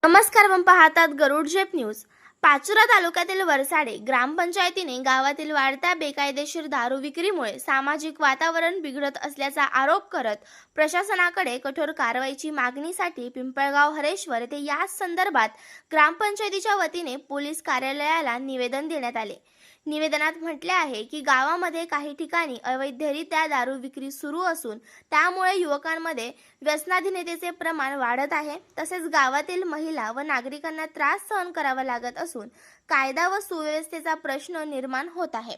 नमस्कार, आपण पाहतात गरुड झेप न्यूज। पाचोरा तालुक्यातील वरसाडे ग्रामपंचायतीने गावातील वाढत्या बेकायदेशीर दारू विक्रीमुळे सामाजिक वातावरण बिघडत असल्याचा आरोप करत प्रशासनाकडे कठोर कारवाईची मागणीसाठी पिंपळगाव हरेश्वर येथे याच संदर्भात ग्रामपंचायतीच्या वतीने पोलीस कार्यालयाला निवेदन देण्यात आले। निवेदनात म्हटले आहे की गावामध्ये काही ठिकाणी अवैधरित्या दारू विक्री सुरू असून त्यामुळे युवकांमध्ये व्यसनाधीनतेचे प्रमाण वाढत आहे। तसेच गावातील महिला व नागरिकांना त्रास सहन करावा लागत असून कायदा व सुव्यवस्थेचा प्रश्न निर्माण होत आहे।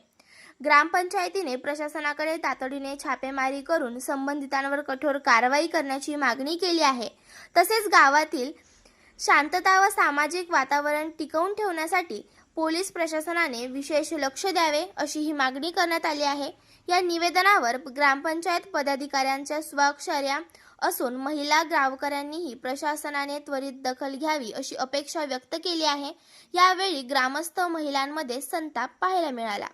ग्रामपंचायतीने प्रशासनाकडे तातडीने छापेमारी करून संबंधितांवर कठोर कारवाई करण्याची मागणी केली आहे। तसेच गावातील शांतता व सामाजिक वातावरण टिकवून ठेवण्यासाठी पोलीस प्रशासनाने विशेष लक्ष द्यावे अशी ही मागणी करण्यात आली आहे। या निवेदनावर ग्रामपंचायत पदाधिकाऱ्यांच्या स्वाक्षऱ्या असून महिला गावकऱ्यांनीही प्रशासनाने त्वरित दखल घ्यावी अशी अपेक्षा व्यक्त केली आहे। यावेळी ग्रामस्थ महिलांमध्ये संताप पाहायला मिळाला।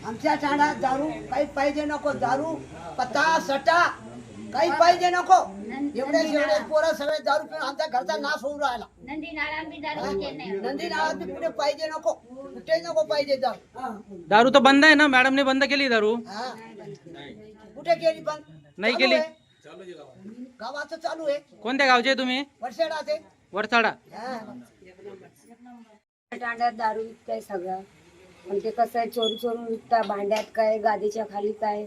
आमच्या चांडात दारू काही पाहिजे नको, दारू पत्ता सटा काही पाहिजे नको, एवढे पोरं सगळे दारू पिऊन आमच्या घरचा नाश होऊन राहिला। नंदी नाळात बी पुढे पाहिजे नको, कुठे नको पाहिजे दारू तो बंद आहे ना, मॅडम ने बंद केली दारू। कुठे केली बंद? नाही केली, गावाचं चालू आहे। कोणत्या गावचे तुम्ही? वर्षाडाचे वरसाडा। तांड्यात दारू विकताय सगळं, पण ते कसं आहे, चोरी चोरून विकता, भांड्यात काय, गादीच्या खाली काय,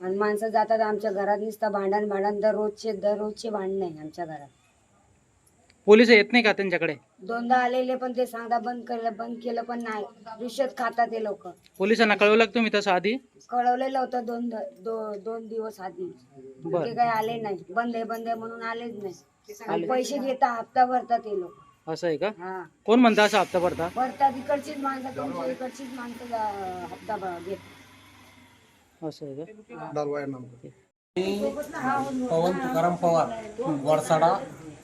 आणि माणसं जातात आमच्या घरात नुसतं भांडण दररोजचे भांडण आहे आमच्या घरात। पोलीस येत नाही का त्यांच्याकडे? दोनदा आलेले पण ते सांगता बंद केलं पण नाही, रिश्वत खातात ते लोक। पोलिसांना कळवलं का तुम्ही तसं आधी? कळवलेलं होतं दोन दिवस आधी, ते काही आले नाही, बंद आहे म्हणून आलेच नाही। पैसे घेता, हप्ता भरतात ते लोक। असं आहे का? हा, कोण म्हणता असं हप्ता भरतात इकडचीच माणसं, तुमच्या इकडचीच माणसं हप्ता घेत। असं आहे का? पवन तुकाराम पवार, वरसाडा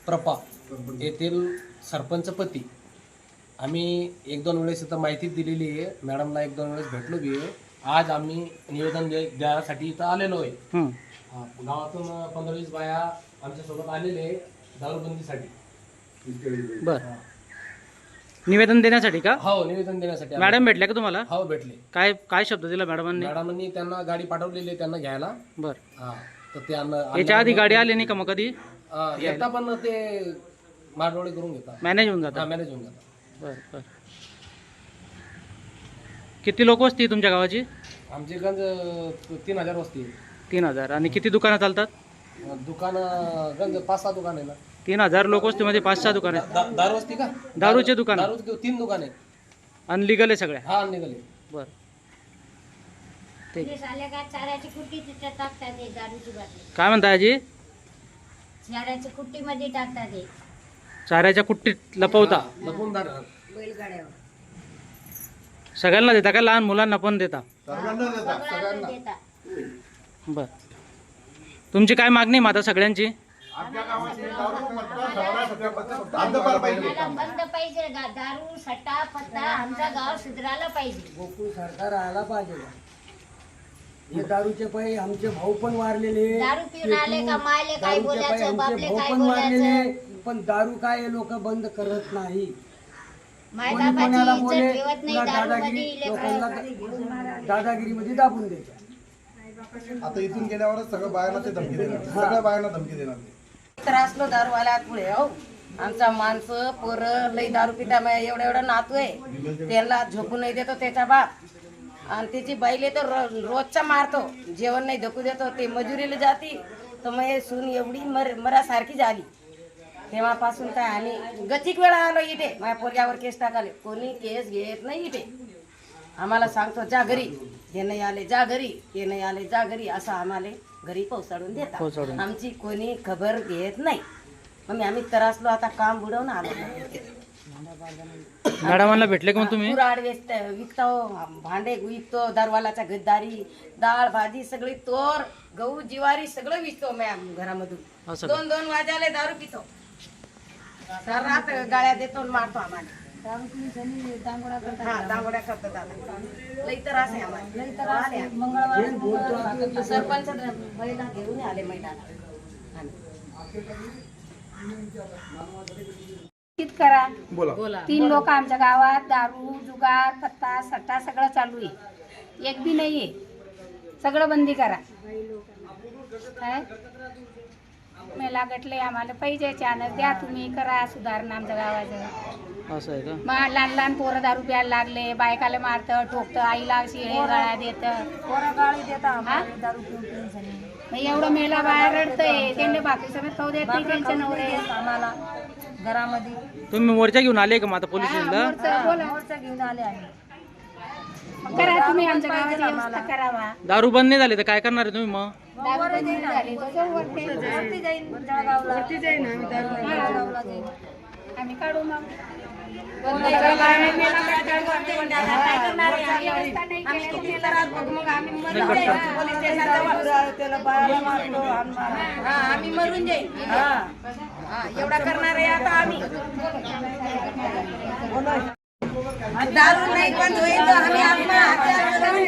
प्रपा येथील सरपंच पती। आम्ही एक दोन वेळेस इथं माहिती दिलेली आहे, मॅडमला एक दोन वेळेस भेटलो बी आहे। आज आम्ही निवेदन द्यायसाठी इथं आलेलो आहे। गावातून 15-20 बाया आमच्यासोबत आलेले आहे दारूबंदीसाठी। बर, निवेदन देण्यासाठी का? हो, निवेदन देण्यासाठी। मॅडम भेटल्या का तुम्हाला? हो, भेटले। काय शब्द दिला मॅडमांनी? मॅडमांनी त्यांना गाडी पाठवलेली आहे त्यांना घ्यायला। बर, हा, तर ते याच्या आधी गाडी आली नाही का मग कधी? येता पण ते मारडोळी करून घेतात, मॅनेज होऊन जातात। मॅनेज होऊन जातात। बर बर, किती लोक असतील तुमच्या गावाची? आमचे गंज 3000 वस्ती। 3000। आणि किती दुकानं चालतात? दुकान गंज 5-6 दुकान आहे ना। 3000 लोक असते म्हणजे 5-6 दुकान आहेत। दारू वस्ती का? दारूचे दुकान? दारूचे 3 दुकान आहेत, अनलिगल आहे सगळ्या? हा, निघाले। बर, ठीक। काय म्हणता आजी? चाऱ्याच्या कुट्टीमध्ये टाकतात ते, चाऱ्याच्या कुट्टीत लपवता? लपून बैलगाड्यावर सगळ्यांना देता का, लहान मुलांना पण देता? सगळ्यांना देतात। बर, तुमची काय मागणी आहे आता सगळ्यांची? बंद पाहिजे, दारू सट्टा पत्ता आमचा गाव सुधारायला पाहिजे। गोकुळ सरकार आला पाहिजे। हे दारूचे पायी आमचे भाऊ पण वारलेले, दारू पिऊन आले का मायले काय दारूचे पायी बोलायचं, आमचे बापले भाऊ काय पण वारलेले, बोलायचं, पण दारू काय लोक बंद करत नाही। माय कोणी कोणाला बापाची बोले, इज्जत ठेवत नाही, तुला दारू दादागिरी, मध्ये लोकांना दादागिरीमध्ये दाबून द्यायच्या। आता इथून गेल्यावरच सगळं बायांना ते धमकी देणार, सगळ्या बायांना धमकी देणार। त्रासलो दारूवाल्यापुढे हो, आमचा माणसं पोरं लई दारू पिता, एवढा नातू आहे, त्याला झोपू नाही देतो त्याचा बाप, आणि त्याची बाईले तर रोजचा मारतो, जेवण नाही धकू देतो, ते मजुरीला जाती, तर मग सून एवढी मरासारखी झाली तेव्हापासून काय। आणि गचिक वेळा आलो इथे, माझ्या पोरग्यावर केस टाकाले, कोणी केस घेत नाही इथे। आम्हाला सांगतो जा घरी, हे नाही आले जा घरी, हे नाही आले जा घरी, असं आम्हाला घरी पोहोचाडून देतात। आमची कोणी खबर घेत नाही, मग आम्ही त्रासलो, आता काम बुडवून आलो। मॅडमांना भेटले का मग तुम्ही? कुराड विकतो, भांडे विकतो, दरवालाच्या गद्दारी, डाळ भाजी सगळी तोर, गहू ज्वारी सगळं विकतो मॅम घरामधून। 2-2 वाजाले दारू पितो, रात गाळ्या देतो, मारतो आम्हाला। दांगोड्या करतात आता, लई त्रास आहे आम्हाला, लई त्रास आहे। मंगळवार सरपंच महिला घेऊन आले मैदानात। करा. बोला 3 लोक आमच्या गावात दारू जुगार पत्ता सट्टा सगळं चालू आहे. एक बी नाहीये. सगळं बंदी करा. काय मेला गटले आम्हाला पाहिजे चॅनल द्या तुम्ही करा सुधारणा आमच्या गावाचं. असं आहे का? मग लहान लहान पोरं दारू प्यायला लागले बायकाला मारतं ठोकतं आईला शिळे गळा देतं. मग एवढं मेला बाहेर रडतंय त्यांनी बाकी सगळं खाऊ देत नाही त्यांच्या नवरे आम्हाला घरामध्ये. तुम्ही मोर्चा घेऊन आले का मग आता पोलीस स्टेशनला? मोर्चा घेऊन आले आम्ही. मग करा तुम्ही आमच्या गावाची व्यवस्था करावा. दारू बंद नाही झाली तर काय करणार आहे तुम्ही मग? दारू बंदी झाली तर वरती जाईन जळगावला. आम्ही काढू मग. आम्ही मरून जाईल एवढा करणार आहे आता आम्ही. दारू नाही बंद होईल तर आम्ही आत्महत्या करू.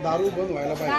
दारू बंद व्हायला पाहिजे.